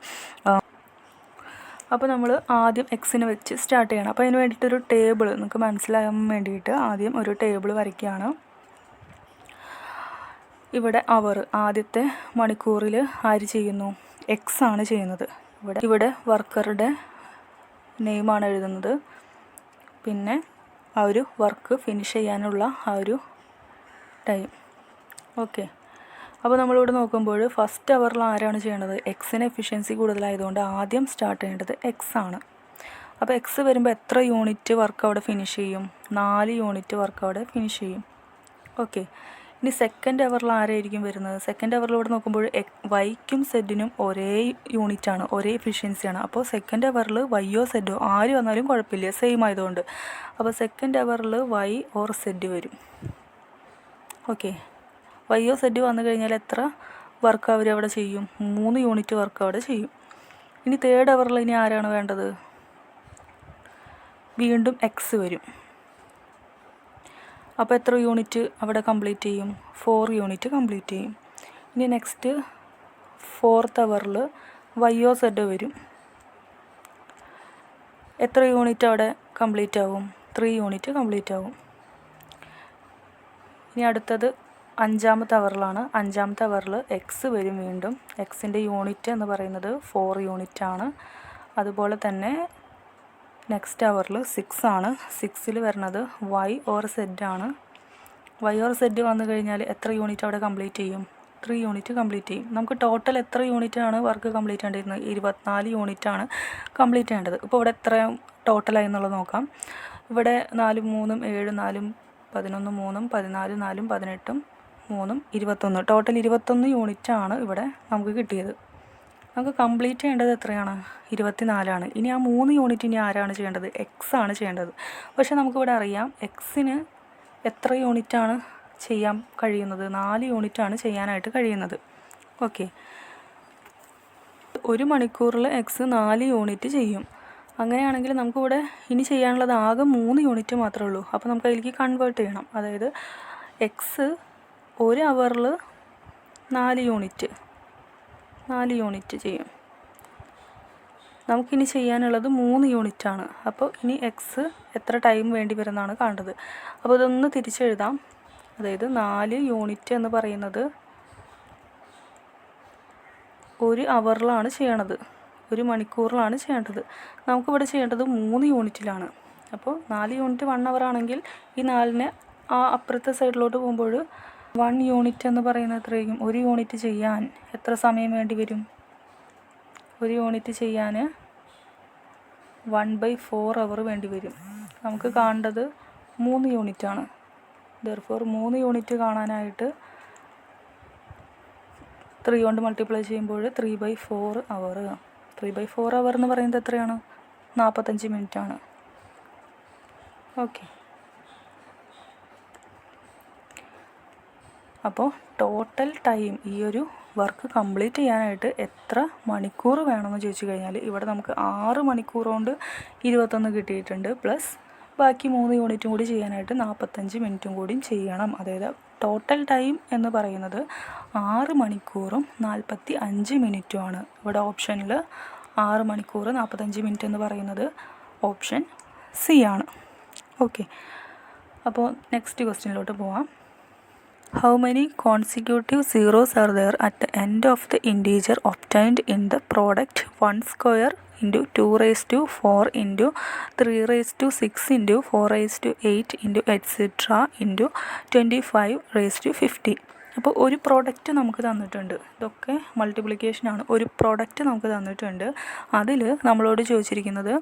അപ്പോൾ നമ്മൾ ആദ്യം എക്സിന് വെച്ച് സ്റ്റാർട്ട് ചെയ്യണം. അപ്പോൾ അതിന് വേണ്ടിയിട്ടൊരു ടേബിൾ നിങ്ങൾക്ക് മനസ്സിലാകാൻ വേണ്ടിയിട്ട് ആദ്യം ഒരു ടേബിൾ വരയ്ക്കുകയാണ്. ഇവിടെ അവർ ആദ്യത്തെ മണിക്കൂറിൽ ആര് ചെയ്യുന്നു? എക്സ് ആണ് ചെയ്യുന്നത്. ഇവിടെ വർക്കറുടെ നെയിമാണ് എഴുതുന്നത്. പിന്നെ ആ ഒരു വർക്ക് ഫിനിഷ് ചെയ്യാനുള്ള ആ ഒരു ടൈം. ഓക്കെ, അപ്പോൾ നമ്മളിവിടെ നോക്കുമ്പോൾ ഫസ്റ്റ് അവറിൽ ആരാണ് ചെയ്യേണ്ടത്? എക്സിന് എഫിഷ്യൻസി കൂടുതലായതുകൊണ്ട് ആദ്യം സ്റ്റാർട്ട് ചെയ്യേണ്ടത് എക്സ് ആണ്. അപ്പോൾ എക്സ് വരുമ്പോൾ എത്ര യൂണിറ്റ് വർക്ക് അവിടെ ഫിനിഷ് ചെയ്യും? 4 യൂണിറ്റ് വർക്ക് അവിടെ ഫിനിഷ് ചെയ്യും. ഓക്കെ, ഇനി സെക്കൻഡ് അവറിൽ ആരായിരിക്കും വരുന്നത്? സെക്കൻഡ് അവറിൽ ഇവിടെ നോക്കുമ്പോൾ വൈക്കും സെഡിനും ഒരേ യൂണിറ്റാണ്, ഒരേ എഫിഷ്യൻസിയാണ്. അപ്പോൾ സെക്കൻഡ് അവറിൽ വൈയോ സെഡോ ആര് വന്നാലും കുഴപ്പമില്ല, സെയിം ആയതുകൊണ്ട്. അപ്പോൾ സെക്കൻഡ് അവറിൽ വൈ ഓർ സെഡ് വരും. ഓക്കെ, വൈയോ സെഡ് വന്നു കഴിഞ്ഞാൽ എത്ര വർക്ക് അവർ അവിടെ ചെയ്യും? 3 യൂണിറ്റ് വർക്ക് അവിടെ ചെയ്യും. ഇനി തേർഡ് അവറിൽ ഇനി ആരാണ് വേണ്ടത്? വീണ്ടും എക്സ് വരും. അപ്പോൾ എത്ര യൂണിറ്റ് അവിടെ കംപ്ലീറ്റ് ചെയ്യും? 4 യൂണിറ്റ് കംപ്ലീറ്റ് ചെയ്യും. ഇനി നെക്സ്റ്റ് ഫോർത്ത് അവറിൽ വൈയോ സെഡ് വരും. എത്ര യൂണിറ്റ് അവിടെ കംപ്ലീറ്റ് ആവും? 3 യൂണിറ്റ് കംപ്ലീറ്റ് ആവും. ഇനി അടുത്തത് 5ാമത്തെ അവറിലാണ്. 5ാമത്തെ അവറിൽ എക്സ് വരും വീണ്ടും. എക്സിൻ്റെ യൂണിറ്റ് എന്ന് പറയുന്നത് 4 യൂണിറ്റാണ്. അതുപോലെ തന്നെ നെക്സ്റ്റ് അവറിൽ 6 ആണ്. 6ൽ വരുന്നത് വൈ ഓർ സെഡ് ആണ്. വൈ ഓർ സെഡ് വന്നു കഴിഞ്ഞാൽ എത്ര യൂണിറ്റ് അവിടെ കംപ്ലീറ്റ് ചെയ്യും? 3 യൂണിറ്റ് കംപ്ലീറ്റ് ചെയ്യും. നമുക്ക് ടോട്ടൽ എത്ര യൂണിറ്റാണ് വർക്ക് കംപ്ലീറ്റ് ചെയ്യേണ്ടിയിരുന്നത്? 24 യൂണിറ്റാണ് കംപ്ലീറ്റ് ചെയ്യേണ്ടത്. ഇപ്പോൾ ഇവിടെ എത്ര ടോട്ടലായി എന്നുള്ളത് നോക്കാം. ഇവിടെ 4 3 7 4 11 3 14 4 18 3 21. ടോട്ടൽ 21 യൂണിറ്റാണ് ഇവിടെ നമുക്ക് കിട്ടിയത്. നമുക്ക് കംപ്ലീറ്റ് ചെയ്യേണ്ടത് എത്രയാണ്? 24ആണ്. ഇനി ആ 3 യൂണിറ്റ് ഇനി ആരാണ് ചെയ്യേണ്ടത്? എക്സ് ആണ് ചെയ്യേണ്ടത്. പക്ഷേ നമുക്കിവിടെ അറിയാം എക്സിന് എത്ര യൂണിറ്റാണ് ചെയ്യാൻ കഴിയുന്നത്? 4 യൂണിറ്റാണ് ചെയ്യാനായിട്ട് കഴിയുന്നത്. ഓക്കെ, 1 മണിക്കൂറിൽ എക്സ് 4 യൂണിറ്റ് ചെയ്യും. അങ്ങനെയാണെങ്കിൽ നമുക്കിവിടെ ഇനി ചെയ്യാനുള്ളത് ആകെ 3 യൂണിറ്റ് മാത്രമേ ഉള്ളൂ. അപ്പോൾ നമുക്ക് അതിലേക്ക് കൺവേർട്ട് ചെയ്യണം. അതായത് എക്സ് 1 അവറിൽ 4 യൂണിറ്റ് ചെയ്യും. നമുക്കിനി ചെയ്യാനുള്ളത് 3 യൂണിറ്റാണ്. അപ്പോൾ ഇനി എക്സ് എത്ര ടൈം വേണ്ടി വരുമെന്നാണ് കാണേണ്ടത്. അപ്പോൾ ഇതൊന്ന് തിരിച്ചെഴുതാം. അതായത് 4 യൂണിറ്റ് എന്ന് പറയുന്നത് 1 അവറിലാണ് ചെയ്യണത്, 1 മണിക്കൂറിലാണ് ചെയ്യേണ്ടത്. നമുക്കിവിടെ ചെയ്യേണ്ടത് 3 യൂണിറ്റിലാണ്. അപ്പോൾ 4 യൂണിറ്റ് 1 അവർ ആണെങ്കിൽ ഈ 4നെ ആ അപ്പുറത്തെ സൈഡിലോട്ട് പോകുമ്പോൾ 1 യൂണിറ്റ് എന്ന് പറയുന്നത് എത്രയായിരിക്കും? 1 യൂണിറ്റ് ചെയ്യാൻ എത്ര സമയം വേണ്ടി വരും? 1 യൂണിറ്റ് ചെയ്യാൻ 1/4 അവർ വേണ്ടി വരും. നമുക്ക് കാണേണ്ടത് 3 യൂണിറ്റാണ്. ദെർഫോർ 3 യൂണിറ്റ് കാണാനായിട്ട് 3 കൊണ്ട് മൾട്ടിപ്ലൈ ചെയ്യുമ്പോൾ 3/4 അവർ. 3/4 അവർ എന്ന് പറയുന്നത് എത്രയാണ്? 45 മിനിറ്റാണ്. ഓക്കെ, അപ്പോൾ ടോട്ടൽ ടൈം ഈ ഒരു വർക്ക് കംപ്ലീറ്റ് ചെയ്യാനായിട്ട് എത്ര മണിക്കൂർ വേണമെന്ന് ചോദിച്ചു കഴിഞ്ഞാൽ ഇവിടെ നമുക്ക് 6 മണിക്കൂർ കൊണ്ട് 21 കിട്ടിയിട്ടുണ്ട്. പ്ലസ് ബാക്കി 3 യൂണിറ്റും കൂടി ചെയ്യാനായിട്ട് 45 മിനിറ്റും കൂടിയും ചെയ്യണം. അതായത് ടോട്ടൽ ടൈം എന്ന് പറയുന്നത് 6 മണിക്കൂറും 45 മിനിറ്റുമാണ്. ഇവിടെ ഓപ്ഷനിൽ 6 മണിക്കൂർ 45 മിനിറ്റ് എന്ന് പറയുന്നത് ഓപ്ഷൻ സി ആണ്. ഓക്കെ, അപ്പോൾ നെക്സ്റ്റ് ക്വസ്റ്റ്യനിലോട്ട് പോവാം. How many consecutive zeros are there at the end of the integer obtained in the product 1 square into 2 raised to 4 into 3 raised to 6 into 4 raised to 8 into etc. into 25 raised to 50? അപ്പോൾ ഒരു product നമുക്ക് തന്നിട്ടുണ്ട്, ഇതൊക്കെ മൾട്ടിപ്ലിക്കേഷനാണ്. ഒരു product നമുക്ക് തന്നിട്ടുണ്ട്, അതിൽ നമ്മളോട് ചോദിച്ചിരിക്കുന്നത്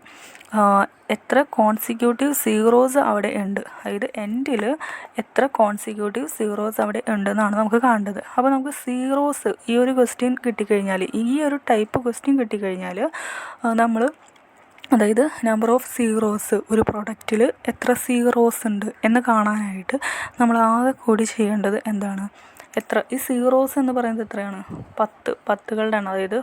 എത്ര കോൺസിക്യൂട്ടീവ് സീറോസ് അവിടെ ഉണ്ട്, അതായത് എൻഡിൽ എത്ര കോൺസിക്യൂട്ടീവ് സീറോസ് അവിടെ ഉണ്ടെന്നാണ് നമുക്ക് കാണേണ്ടത്. അപ്പോൾ നമുക്ക് സീറോസ് ഈ ഒരു ക്വസ്റ്റ്യൻ കിട്ടിക്കഴിഞ്ഞാൽ, ഈ ഒരു ടൈപ്പ് ക്വസ്റ്റ്യൻ കിട്ടിക്കഴിഞ്ഞാൽ നമ്മൾ, അതായത് നമ്പർ ഓഫ് സീറോസ് ഒരു പ്രോഡക്റ്റിൽ എത്ര സീറോസ് ഉണ്ട് എന്ന് കാണാനായിട്ട് നമ്മൾ ആകെ കൂടി ചെയ്യേണ്ടത് എന്താണ്, ഈ സീറോസ് എന്ന് പറയുന്നത് എത്രയാണ്, 10 എണ്ണം. അതായത്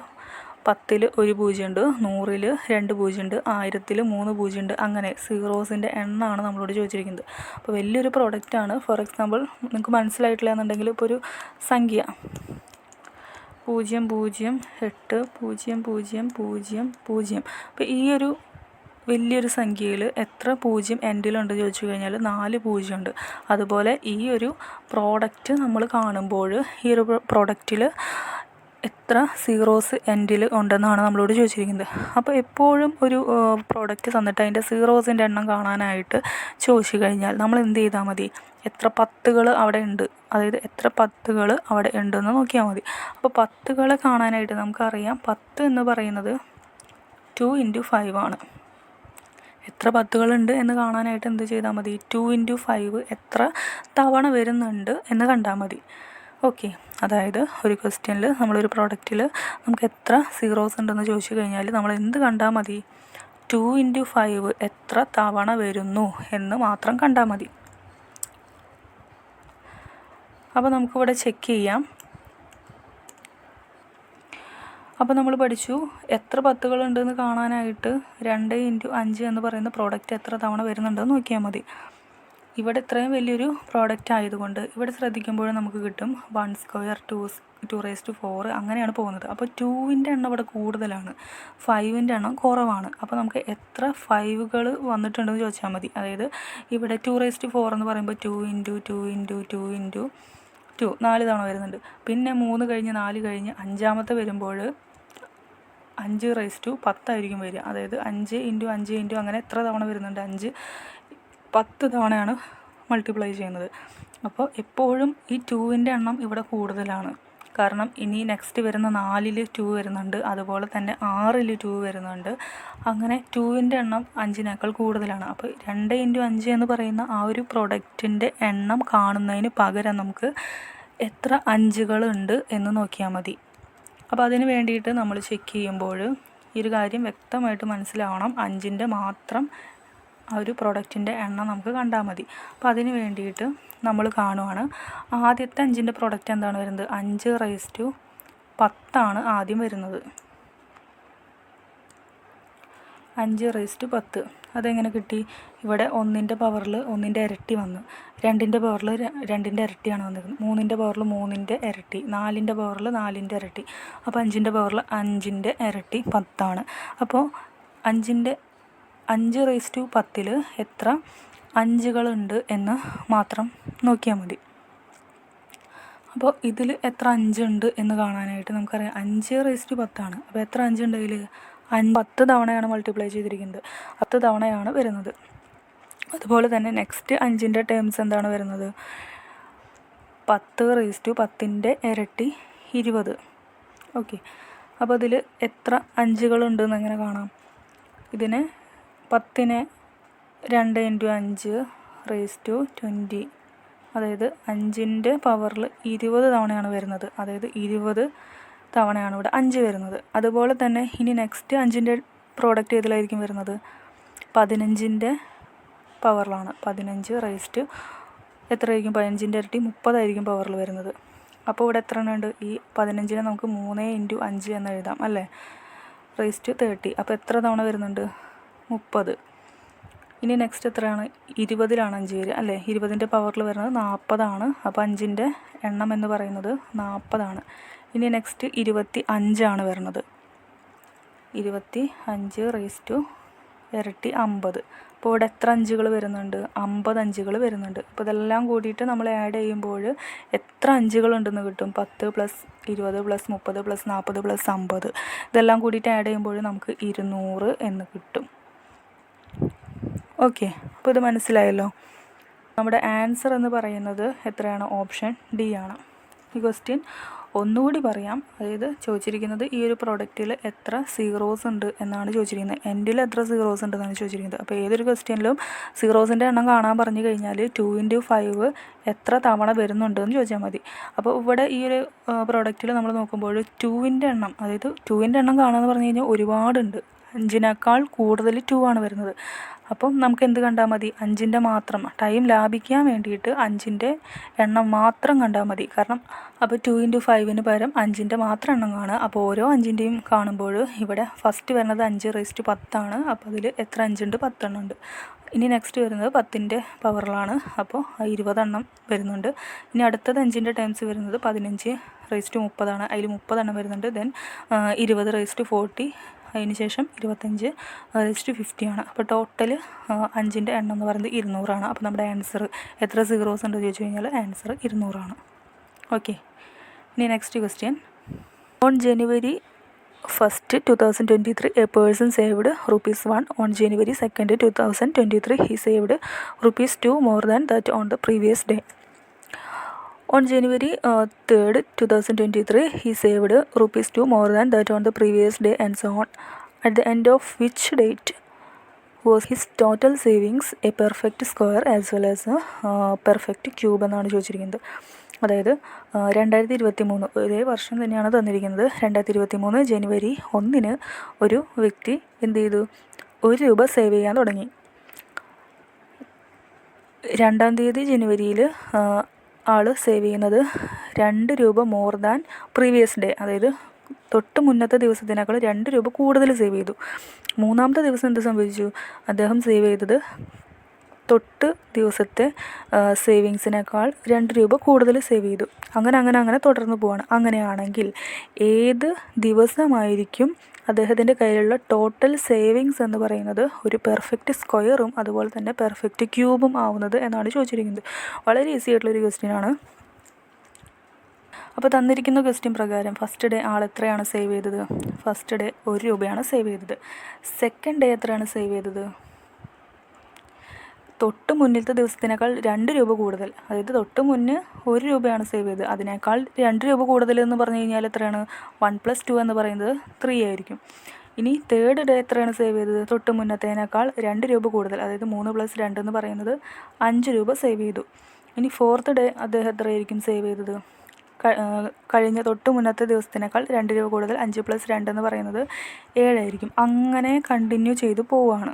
10ൽ 1 0 ഉണ്ട്, 100ൽ 2 0 ഉണ്ട്, 1000ൽ 3 0 ഉണ്ട്. അങ്ങനെ സീറോസിൻ്റെ എണ്ണമാണ് നമ്മളോട് ചോദിച്ചിരിക്കുന്നത്. അപ്പോൾ വലിയൊരു പ്രോഡക്റ്റാണ്. ഫോർ എക്സാമ്പിൾ നിങ്ങൾക്ക് മനസ്സിലായിട്ടില്ല എന്നുണ്ടെങ്കിൽ ഇപ്പോൾ ഒരു സംഖ്യ 0080000. അപ്പോൾ ഈ ഒരു വലിയൊരു സംഖ്യയിൽ എത്ര 0 എൻഡിലുണ്ട് ചോദിച്ചു കഴിഞ്ഞാൽ 4 0 ഉണ്ട്. അതുപോലെ ഈ ഒരു പ്രോഡക്റ്റ് നമ്മൾ കാണുമ്പോൾ ഈ ഒരു പ്രോഡക്റ്റിൽ എത്ര സീറോസ് എൻഡിൽ ഉണ്ടെന്നാണ് നമ്മളോട് ചോദിച്ചിരിക്കുന്നത്. അപ്പോൾ എപ്പോഴും ഒരു പ്രോഡക്റ്റ് തന്നിട്ട് അതിൻ്റെ സീറോസിൻ്റെ എണ്ണം കാണാനായിട്ട് ചോദിച്ചു കഴിഞ്ഞാൽ നമ്മൾ എന്ത് ചെയ്താൽ മതി, എത്ര 10കൾ അവിടെ ഉണ്ട്, അതായത് എത്ര 10കൾ അവിടെ ഉണ്ടെന്ന് നോക്കിയാൽ മതി. അപ്പോൾ 10കൾ കാണാനായിട്ട് നമുക്കറിയാം 10 എന്ന് പറയുന്നത് 2 × 5 ആണ്. എത്ര 10കളുണ്ട് എന്ന് കാണാനായിട്ട് എന്ത് ചെയ്താൽ മതി, 2 × 5 എത്ര തവണ വരുന്നുണ്ട് എന്ന് കണ്ടാൽ മതി. ഓക്കെ, അതായത് ഒരു ക്വസ്റ്റ്യനിൽ നമ്മളൊരു പ്രോഡക്റ്റിൽ നമുക്ക് എത്ര സീറോസ് ഉണ്ടെന്ന് ചോദിച്ചു കഴിഞ്ഞാൽ നമ്മൾ എന്ത് കണ്ടാൽ മതി, 2 × 5 എത്ര തവണ വരുന്നു എന്ന് മാത്രം കണ്ടാൽ മതി. അപ്പോൾ നമുക്കിവിടെ ചെക്ക് ചെയ്യാം. അപ്പോൾ നമ്മൾ പഠിച്ചു എത്ര 10കളുണ്ടെന്ന് കാണാനായിട്ട് 2 × 5 എന്ന് പറയുന്ന പ്രോഡക്റ്റ് എത്ര തവണ വരുന്നുണ്ടെന്ന് നോക്കിയാൽ മതി. ഇവിടെ ഇത്രയും വലിയൊരു പ്രോഡക്റ്റ് ആയതുകൊണ്ട് ഇവിടെ ശ്രദ്ധിക്കുമ്പോൾ നമുക്ക് കിട്ടും 1², 2⁴ അങ്ങനെയാണ് പോകുന്നത്. അപ്പോൾ 2ൻ്റെ എണ്ണം ഇവിടെ കൂടുതലാണ്, 5ൻ്റെ എണ്ണം കുറവാണ്. അപ്പോൾ നമുക്ക് എത്ര 5കൾ വന്നിട്ടുണ്ടെന്ന് ചോദിച്ചാൽ മതി. അതായത് ഇവിടെ 2⁴ എന്ന് പറയുമ്പോൾ 2 × 2 × 2 × 2 4 തവണ വരുന്നുണ്ട്. പിന്നെ 3 കഴിഞ്ഞ് 4 കഴിഞ്ഞ് 5ാമത്തെ വരുമ്പോൾ 5⁻10 ആയിരിക്കും വരിക. അതായത് 5 × 5 × അങ്ങനെ എത്ര തവണ വരുന്നുണ്ട്, 10 തവണയാണ് മൾട്ടിപ്ലൈ ചെയ്യുന്നത്. അപ്പോൾ എപ്പോഴും ഈ 2ൻ്റെ എണ്ണം ഇവിടെ കൂടുതലാണ്. കാരണം ഇനി നെക്സ്റ്റ് വരുന്ന 4ൽ 2 വരുന്നുണ്ട്, അതുപോലെ തന്നെ 6ൽ 2 വരുന്നുണ്ട്. അങ്ങനെ 2ൻ്റെ എണ്ണം 5നേക്കാൾ കൂടുതലാണ്. അപ്പോൾ 2 × 5 എന്ന് പറയുന്ന ആ ഒരു പ്രൊഡക്റ്റിൻ്റെ എണ്ണം കാണുന്നതിന് പകരം നമുക്ക് എത്ര 5കളുണ്ട് എന്ന് നോക്കിയാൽ മതി. അപ്പോൾ അതിന് വേണ്ടിയിട്ട് നമ്മൾ ചെക്ക് ചെയ്യുമ്പോൾ ഈ ഒരു കാര്യം വ്യക്തമായിട്ട് മനസ്സിലാവണം. 5ൻ്റെ മാത്രം ആ ഒരു പ്രൊഡക്റ്റിൻ്റെ എണ്ണം നമുക്ക് കണ്ടാൽ മതി. അപ്പോൾ അതിന് വേണ്ടിയിട്ട് നമ്മൾ കാണുവാണ്. ആദ്യത്തെ 5ൻ്റെ പ്രൊഡക്റ്റ് എന്താണ് വരുന്നത്, 5⁻10 ആദ്യം വരുന്നത്. 5⁻10 അതെങ്ങനെ കിട്ടി, ഇവിടെ 1ൻ്റെ പവറിൽ 1ൻ്റെ ഇരട്ടി വന്നു, 2ൻ്റെ പവറിൽ 2ൻ്റെ ഇരട്ടിയാണ് വന്നിരുന്നത്, 3ൻ്റെ പവറിൽ 3ൻ്റെ ഇരട്ടി, 4ൻ്റെ പവറിൽ 4ൻ്റെ ഇരട്ടി. അപ്പോൾ 5ൻ്റെ പവറിൽ 5ൻ്റെ ഇരട്ടി 10. അപ്പോൾ 5⁻10 എത്ര 5കളുണ്ട് എന്ന് മാത്രം നോക്കിയാൽ മതി. അപ്പോൾ ഇതിൽ എത്ര 5 ഉണ്ട് എന്ന് കാണാനായിട്ട് നമുക്കറിയാം 5⁻10. അപ്പോൾ എത്ര 5 ഉണ്ട് ഇതിൽ, 10 തവണയാണ് മൾട്ടിപ്ലൈ ചെയ്തിരിക്കുന്നത്, 10 തവണയാണ് വരുന്നത്. അതുപോലെ തന്നെ നെക്സ്റ്റ് 5ൻ്റെ ടേംസ് എന്താണ് വരുന്നത്, 10⁻10ൻ്റെ ഇരട്ടി 20. ഓക്കെ, അപ്പോൾ ഇതിൽ എത്ര 5കളുണ്ടെന്ന് എങ്ങനെ കാണാം, ഇതിനെ 10നെ 2 × 5⁻20, അതായത് 5ൻ്റെ പവറിൽ 20 തവണയാണ് വരുന്നത്. അതായത് 20 തവണയാണ് ഇവിടെ 5 വരുന്നത്. അതുപോലെ തന്നെ ഇനി നെക്സ്റ്റ് 5ൻ്റെ പ്രോഡക്റ്റ് ഏതിലായിരിക്കും വരുന്നത്, 15ൻ്റെ പവറിലാണ്. 15 എത്രയായിരിക്കും, 15ൻ്റെ ഇരട്ടി 30 ആയിരിക്കും പവറിൽ വരുന്നത്. അപ്പോൾ ഇവിടെ എത്ര എണ്ണം ഉണ്ട്, ഈ 15നെ നമുക്ക് 3 × 5 എന്ന് എഴുതാം അല്ലേ, ⁻30. അപ്പോൾ എത്ര തവണ വരുന്നുണ്ട്, 30. ഇനി നെക്സ്റ്റ് എത്രയാണ്, 20ലാണ് 5 വരിക അല്ലേ, 20ൻ്റെ പവറിൽ വരുന്നത് 40. അപ്പോൾ 5ൻ്റെ എണ്ണം എന്ന് പറയുന്നത് 40. ഇനി നെക്സ്റ്റ് 25 വരുന്നത്, 25 ഇരട്ടി 50. അപ്പോൾ ഇവിടെ എത്ര 5കൾ വരുന്നുണ്ട്, 50 5കൾ വരുന്നുണ്ട്. അപ്പോൾ ഇതെല്ലാം കൂടിയിട്ട് നമ്മൾ ആഡ് ചെയ്യുമ്പോൾ എത്ര 5കളുണ്ടെന്ന് കിട്ടും, 10 + 20 + 30 + 40 + 50. ഇതെല്ലാം കൂടിയിട്ട് ആഡ് ചെയ്യുമ്പോൾ നമുക്ക് 200 എന്ന് കിട്ടും. ഓക്കെ, അപ്പോൾ ഇത് മനസ്സിലായല്ലോ. നമ്മുടെ ആൻസർ എന്ന് പറയുന്നത് എത്രയാണ്, ഓപ്ഷൻ ഡി ആണ്. ഈ ക്വസ്റ്റ്യൻ ഒന്നുകൂടി പറയാം. അതായത് ചോദിച്ചിരിക്കുന്നത് ഈ ഒരു പ്രോഡക്റ്റിൽ എത്ര സീറോസ് ഉണ്ട് എന്നാണ് ചോദിച്ചിരിക്കുന്നത്. എൻഡിൽ എത്ര സീറോസ് ഉണ്ടെന്നാണ് ചോദിച്ചിരിക്കുന്നത്. അപ്പോൾ ഏതൊരു ക്വസ്റ്റ്യനിലും സീറോസിൻ്റെ എണ്ണം കാണാൻ പറഞ്ഞു കഴിഞ്ഞാൽ 2 × 5 എത്ര തവണ വരുന്നുണ്ടെന്ന് ചോദിച്ചാൽ മതി. അപ്പോൾ ഇവിടെ ഈ ഒരു പ്രോഡക്റ്റിൽ നമ്മൾ നോക്കുമ്പോൾ 2ൻ്റെ എണ്ണം, അതായത് 2ൻ്റെ എണ്ണം കാണാമെന്ന് പറഞ്ഞു കഴിഞ്ഞാൽ ഒരുപാടുണ്ട്. 5നേക്കാൾ കൂടുതൽ 2 ആണ് വരുന്നത്. അപ്പം നമുക്ക് എന്ത് കണ്ടാൽ മതി? 5ൻ്റെ മാത്രം, ടൈം ലാഭിക്കാൻ വേണ്ടിയിട്ട് 5ൻ്റെ എണ്ണം മാത്രം കണ്ടാൽ മതി. കാരണം അപ്പോൾ 2 × 5 പകരം 5ൻ്റെ മാത്രം എണ്ണം കാണുക. അപ്പോൾ ഓരോ 5ൻ്റെയും കാണുമ്പോൾ ഇവിടെ ഫസ്റ്റ് വരുന്നത് 5⁻10 അപ്പോൾ അതിൽ എത്ര 5 ഉണ്ട്? 10 എണ്ണം ഉണ്ട്. ഇനി നെക്സ്റ്റ് വരുന്നത് 10ൻ്റെ പവറിലാണ്, അപ്പോൾ 20 എണ്ണം വരുന്നുണ്ട്. ഇനി അടുത്തത് 5ൻ്റെ ടൈംസ് വരുന്നത് 15⁻30 അതിൽ 30 എണ്ണം വരുന്നുണ്ട്. ദെൻ 20⁻40, അതിന് ശേഷം 25⁻50 ആണ്. അപ്പോൾ ടോട്ടൽ 5ൻ്റെ എണ്ണം എന്ന് പറയുന്നത് 200 അപ്പോൾ നമ്മുടെ ആൻസർ എത്ര സീറോസ് ഉണ്ട് ചോദിച്ചു കഴിഞ്ഞാൽ ആൻസർ 200. ഓക്കെ, ഇനി next question. On January 1st, 2023, a person saved ₹1. On January 2nd, 2023, he saved ₹2 more than that on the previous day. On January 3rd, 2023, he saved ₹2 more than that on the previous day, and so on. At the end of which date was his total savings a perfect square as well as a perfect cube എന്നാണ് ചോദിച്ചിരിക്കുന്നത്. അതായത് 2023 ഒരേ വർഷം തന്നെയാണ് തന്നിരിക്കുന്നത്. 2023 ജനുവരി 1 ഒരു വ്യക്തി എന്ത് ചെയ്തു? ₹1 സേവ് ചെയ്യാൻ തുടങ്ങി. 2-ാം തീയതി ജനുവരിയിൽ ആൾ സേവ് ചെയ്യുന്നത് ₹2 മോർ ദാൻ പ്രീവിയസ് ഡേ, അതായത് തൊട്ട് മുന്നത്തെ ദിവസത്തിനേക്കാൾ ₹2 കൂടുതൽ സേവ് ചെയ്തു. 3-ാമത്തെ ദിവസം എന്ത് സംഭവിച്ചു? അദ്ദേഹം സേവ് ചെയ്തത് തൊട്ട് ദിവസത്തെ സേവിങ്സിനേക്കാൾ ₹2 കൂടുതൽ സേവ് ചെയ്തു. അങ്ങനെ തുടർന്ന് പോവാണ്. അങ്ങനെയാണെങ്കിൽ ഏത് ദിവസമായിരിക്കും അദ്ദേഹത്തിൻ്റെ കയ്യിലുള്ള ടോട്ടൽ സേവിങ്സ് എന്ന് പറയുന്നത് ഒരു പെർഫെക്റ്റ് സ്ക്വയറും അതുപോലെ തന്നെ പെർഫെക്റ്റ് ക്യൂബും ആവുന്നത് എന്നാണ് ചോദിച്ചിരിക്കുന്നത്. വളരെ ഈസി ആയിട്ടുള്ളൊരു ക്വസ്റ്റ്യനാണ്. അപ്പോൾ തന്നിരിക്കുന്ന ക്വസ്റ്റ്യൻ പ്രകാരം ഫസ്റ്റ് ഡേ ആൾ എത്രയാണ് സേവ് ചെയ്തത്? ഫസ്റ്റ് ഡേ ₹1 സേവ് ചെയ്തത്. സെക്കൻഡ് ഡേ എത്രയാണ് സേവ് ചെയ്തത്? തൊട്ട് മുന്നിലത്തെ ദിവസത്തിനേക്കാൾ ₹2 കൂടുതൽ, അതായത് തൊട്ട് മുന്നേ ₹1 സേവ് ചെയ്തത്, അതിനേക്കാൾ ₹2 കൂടുതൽ എന്ന് പറഞ്ഞു കഴിഞ്ഞാൽ എത്രയാണ്? 1 + 2 എന്ന് പറയുന്നത് 3 ആയിരിക്കും. ഇനി തേർഡ് ഡേ എത്രയാണ് സേവ് ചെയ്തത്? തൊട്ട് മുന്നത്തേനേക്കാൾ ₹2 കൂടുതൽ, അതായത് 3 + 2 എന്ന് പറയുന്നത് ₹5 സേവ് ചെയ്തു. ഇനി ഫോർത്ത് ഡേ അദ്ദേഹം എത്രയായിരിക്കും സേവ് ചെയ്തത്? കഴിഞ്ഞ തൊട്ട് മുന്നത്തെ ദിവസത്തിനേക്കാൾ ₹2 കൂടുതൽ, 5 + 2 എന്ന് പറയുന്നത് 7 ആയിരിക്കും. അങ്ങനെ കണ്ടിന്യൂ ചെയ്തു പോവുകയാണ്.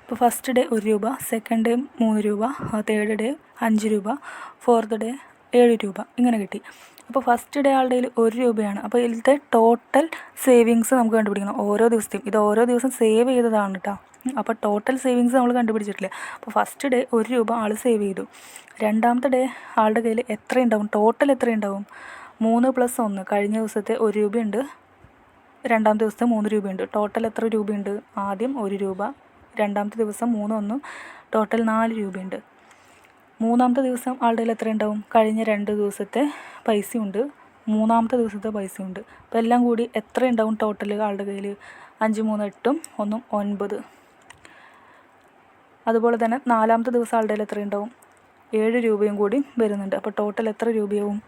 അപ്പോൾ first day ₹1, second day ₹3, third day ₹5, fourth day ₹7 ഇങ്ങനെ കിട്ടി. അപ്പോൾ ഫസ്റ്റ് ഡേ ആളുടെ കയ്യിൽ ₹1. അപ്പോൾ ഇതിലത്തെ ടോട്ടൽ സേവിങ്സ് നമുക്ക് കണ്ടുപിടിക്കണം ഓരോ ദിവസത്തെയും. ഇത് ഓരോ ദിവസം സേവ് ചെയ്തതാണ് കേട്ടോ. അപ്പോൾ ടോട്ടൽ സേവിങ്സ് നമ്മൾ കണ്ടുപിടിച്ചിട്ടില്ല. അപ്പോൾ ഫസ്റ്റ് ഡേ ₹1 ആൾ സേവ് ചെയ്തു. രണ്ടാമത്തെ ഡേ ആളുടെ കയ്യിൽ എത്രയുണ്ടാവും? ടോട്ടൽ എത്രയുണ്ടാവും? 3 + 1, കഴിഞ്ഞ ദിവസത്തെ ₹1 ഉണ്ട്, രണ്ടാമത്തെ ദിവസത്തെ ₹3 ഉണ്ട്. ടോട്ടൽ എത്ര രൂപയുണ്ട്? ആദ്യം ₹1, രണ്ടാമത്തെ ദിവസം 3, 1, ടോട്ടൽ ₹4 ഉണ്ട്. മൂന്നാമത്തെ ദിവസം ആളുടെ കയ്യിൽ എത്ര ഉണ്ടാവും? കഴിഞ്ഞ 2 ദിവസത്തെ പൈസയുണ്ട്, മൂന്നാമത്തെ ദിവസത്തെ പൈസയുണ്ട്. അപ്പോൾ എല്ലാം കൂടി എത്ര ഉണ്ടാവും ടോട്ടൽ ആളുടെ കയ്യിൽ? 5, 3, 8, 1, 9. അതുപോലെ തന്നെ നാലാമത്തെ ദിവസം ആളുടെ കയ്യിൽ എത്ര ഉണ്ടാവും? ₹7 കൂടി വരുന്നുണ്ട്. അപ്പോൾ ടോട്ടൽ എത്ര രൂപയാവും?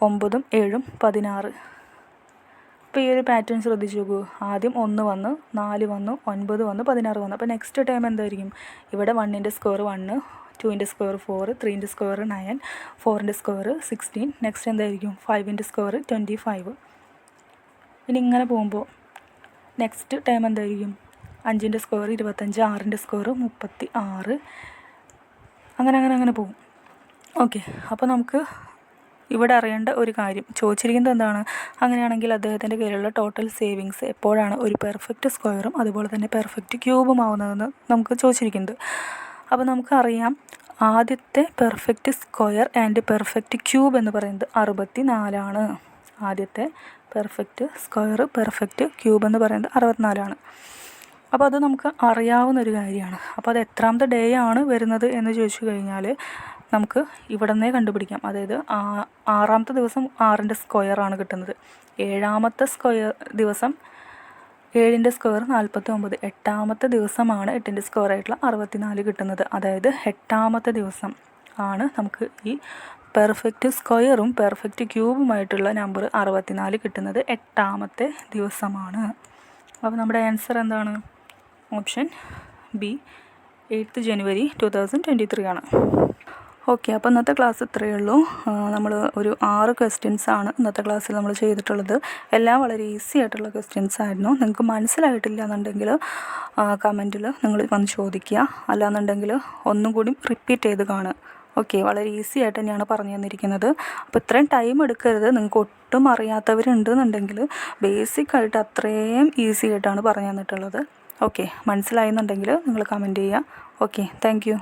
9, 7, 16. അപ്പോൾ ഈ ഒരു പാറ്റേൺ ശ്രദ്ധിച്ച് നോക്കൂ. ആദ്യം 1 വന്ന്, 4 വന്നു, 9 വന്നു, 16 വന്നു. അപ്പോൾ നെക്സ്റ്റ് ടൈം എന്തായിരിക്കും? ഇവിടെ 1ൻ്റെ സ്ക്വയർ 1, 2ൻ്റെ സ്ക്വയർ 4, 3ൻ്റെ സ്ക്വയർ 9, 4ൻ്റെ സ്ക്വയർ 16. നെക്സ്റ്റ് എന്തായിരിക്കും? 5ൻ്റെ സ്ക്വയർ 25. ഇനി ഇങ്ങനെ പോകുമ്പോൾ നെക്സ്റ്റ് ടൈം എന്തായിരിക്കും? 5ൻ്റെ സ്ക്വയർ 25, 6ൻ്റെ സ്ക്വയർ 36. അങ്ങനെ പോകും. ഓക്കെ, അപ്പോൾ നമുക്ക് ഇവിടെ അറിയേണ്ട ഒരു കാര്യം ചോദിച്ചിരിക്കുന്നത് എന്താണ്? അങ്ങനെയാണെങ്കിൽ അദ്ദേഹത്തിൻ്റെ കയ്യിലുള്ള ടോട്ടൽ സേവിങ്സ് എപ്പോഴാണ് ഒരു പെർഫെക്റ്റ് സ്ക്വയറും അതുപോലെ തന്നെ പെർഫെക്റ്റ് ക്യൂബും ആവുന്നതെന്ന് നമുക്ക് ചോദിച്ചിരിക്കുന്നത്. അപ്പോൾ നമുക്കറിയാം ആദ്യത്തെ perfect square and perfect cube എന്ന് പറയുന്നത് 64 ആണ്. ആദ്യത്തെ പെർഫെക്റ്റ് സ്ക്വയർ പെർഫെക്റ്റ് ക്യൂബ് എന്ന് പറയുന്നത് 64 ആണ്. അപ്പോൾ അത് നമുക്ക് അറിയാവുന്ന ഒരു കാര്യമാണ്. അപ്പോൾ അത് എത്രാമത്തെ ഡേ ആണ് വരുന്നത് എന്ന് ചോദിച്ചു കഴിഞ്ഞാൽ നമുക്ക് ഇവിടെ നിന്നേ കണ്ടുപിടിക്കാം. അതായത് 6ാമത്തെ ദിവസം 6ൻ്റെ സ്ക്വയറാണ് കിട്ടുന്നത്. 7ാമത്തെ ദിവസം 7ൻ്റെ സ്ക്വയർ 49. 8ാമത്തെ ദിവസമാണ് 8ൻ്റെ സ്ക്വയർ ആയിട്ടുള്ള 64 കിട്ടുന്നത്. അതായത് 8ാമത്തെ ദിവസം ആണ് നമുക്ക് ഈ പെർഫെക്റ്റ് സ്ക്വയറും പെർഫെക്റ്റ് ക്യൂബുമായിട്ടുള്ള നമ്പർ 64 കിട്ടുന്നത് 8ാമത്തെ ദിവസമാണ്. അപ്പോൾ നമ്മുടെ ആൻസർ എന്താണ്? ഓപ്ഷൻ ബി 8th January 2023 ആണ്. ഓക്കെ, അപ്പോൾ ഇന്നത്തെ ക്ലാസ് ഇത്രയേ ഉള്ളൂ. നമ്മൾ ഒരു 6 ക്വസ്റ്റ്യൻസാണ് ഇന്നത്തെ ക്ലാസ്സിൽ നമ്മൾ ചെയ്തിട്ടുള്ളത്. എല്ലാം വളരെ ഈസി ആയിട്ടുള്ള ക്വസ്റ്റ്യൻസ് ആയിരുന്നു. നിങ്ങൾക്ക് മനസ്സിലായിട്ടില്ല എന്നുണ്ടെങ്കിൽ കമൻറ്റിൽ നിങ്ങൾ വന്ന് ചോദിക്കുക. അല്ലാന്നുണ്ടെങ്കിൽ ഒന്നും കൂടി റിപ്പീറ്റ് ചെയ്ത് കാണുക. ഓക്കെ, വളരെ ഈസി ആയിട്ട് തന്നെയാണ് പറഞ്ഞു തന്നിരിക്കുന്നത്. അപ്പോൾ ഇത്രയും ടൈം എടുക്കരുത്. നിങ്ങൾക്ക് ഒട്ടും അറിയാത്തവരുണ്ടെന്നുണ്ടെങ്കിൽ ബേസിക്കായിട്ട് അത്രയും ഈസി ആയിട്ടാണ് പറഞ്ഞു തന്നിട്ടുള്ളത്. ഓക്കെ, മനസ്സിലായെന്നുണ്ടെങ്കിൽ നിങ്ങൾ കമൻറ്റ് ചെയ്യുക. Okay, thank you.